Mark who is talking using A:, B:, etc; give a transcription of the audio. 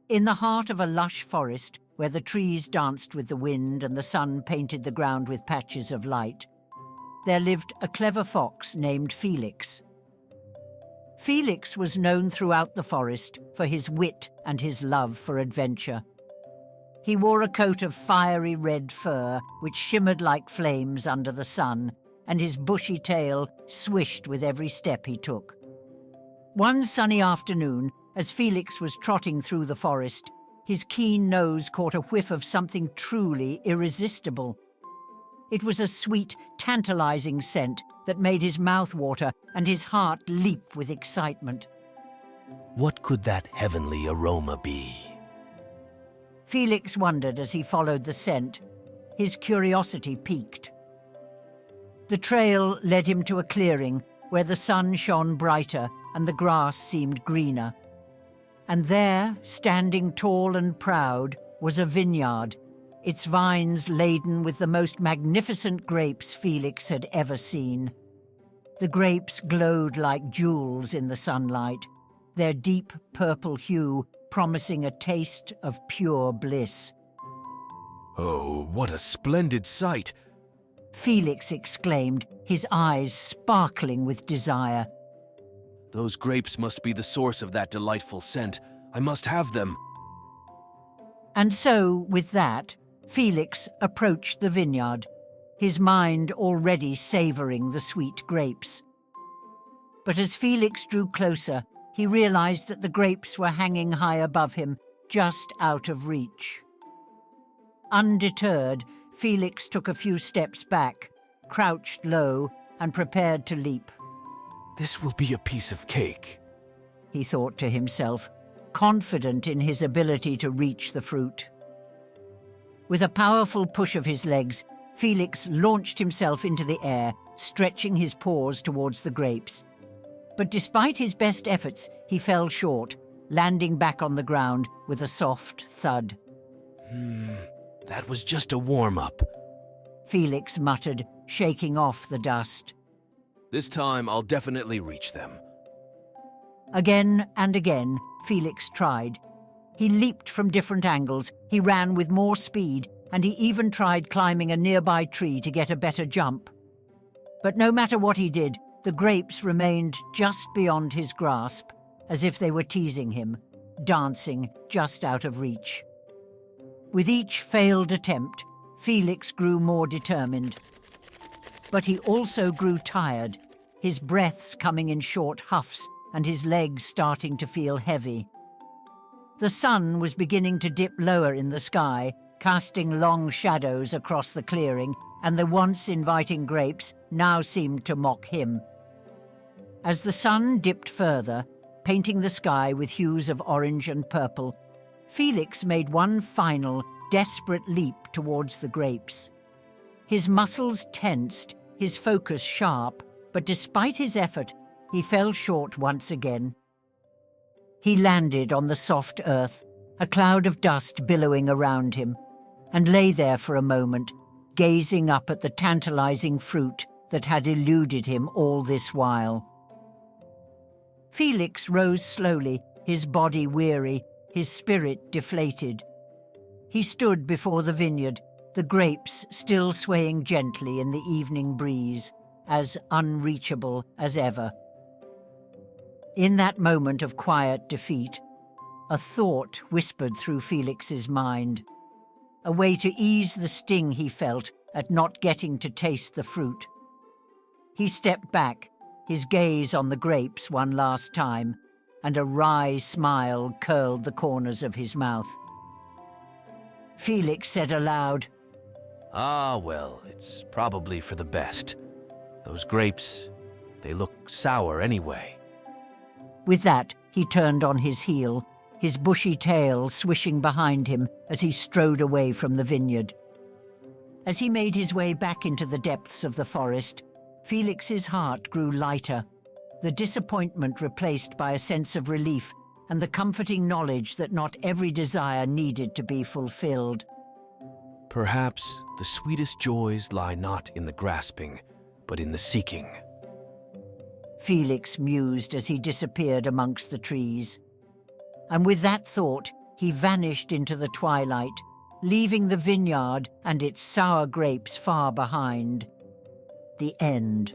A: In the heart of a lush forest, where the trees danced with the wind and the sun painted the ground with patches of light, there lived a clever fox named Felix. Felix was known throughout the forest for his wit and his love for adventure. He wore a coat of fiery red fur which shimmered like flames under the sun, and his bushy tail swished with every step he took. One sunny afternoon, as Felix was trotting through the forest, his keen nose caught a whiff of something truly irresistible. It was a sweet, tantalizing scent that made his mouth water and his heart leap with excitement.
B: What could that heavenly aroma be?
A: Felix wondered as he followed the scent. His curiosity piqued. The trail led him to a clearing where the sun shone brighter and the grass seemed greener. And there, standing tall and proud, was a vineyard, its vines laden with the most magnificent grapes Felix had ever seen. The grapes glowed like jewels in the sunlight, their deep purple hue promising a taste of pure bliss.
B: Oh, what a splendid sight!
A: Felix exclaimed, his eyes sparkling with desire.
B: Those grapes must be the source of that delightful scent. I must have them.
A: And so, with that, Felix approached the vineyard, his mind already savoring the sweet grapes. But as Felix drew closer, he realized that the grapes were hanging high above him, just out of reach. Undeterred, Felix took a few steps back, crouched low, and prepared to leap.
B: This will be a piece of cake,
A: he thought to himself, confident in his ability to reach the fruit. With a powerful push of his legs, Felix launched himself into the air, stretching his paws towards the grapes. But despite his best efforts, he fell short, landing back on the ground with a soft thud.
B: That was just a warm-up,
A: Felix muttered, shaking off the dust.
B: This time I'll definitely reach them.
A: Again and again, Felix tried. He leaped from different angles, he ran with more speed, and he even tried climbing a nearby tree to get a better jump. But no matter what he did, the grapes remained just beyond his grasp, as if they were teasing him, dancing just out of reach. With each failed attempt, Felix grew more determined. But he also grew tired, his breaths coming in short huffs and his legs starting to feel heavy. The sun was beginning to dip lower in the sky, casting long shadows across the clearing, and the once inviting grapes now seemed to mock him. As the sun dipped further, painting the sky with hues of orange and purple, Felix made one final, desperate leap towards the grapes. His muscles tensed, his focus sharp, but despite his effort, he fell short once again. He landed on the soft earth, a cloud of dust billowing around him, and lay there for a moment, gazing up at the tantalizing fruit that had eluded him all this while. Felix rose slowly, his body weary, his spirit deflated. He stood before the vineyard, the grapes still swaying gently in the evening breeze, as unreachable as ever. In that moment of quiet defeat, a thought whispered through Felix's mind, a way to ease the sting he felt at not getting to taste the fruit. He stepped back, his gaze on the grapes one last time, and a wry smile curled the corners of his mouth. Felix said aloud,
B: "Ah, well, it's probably for the best. Those grapes, they look sour anyway."
A: With that, he turned on his heel, his bushy tail swishing behind him as he strode away from the vineyard. As he made his way back into the depths of the forest, Felix's heart grew lighter, the disappointment replaced by a sense of relief and the comforting knowledge that not every desire needed to be fulfilled.
B: Perhaps the sweetest joys lie not in the grasping, but in the seeking.
A: Felix mused as he disappeared amongst the trees. And with that thought, he vanished into the twilight, leaving the vineyard and its sour grapes far behind. The end.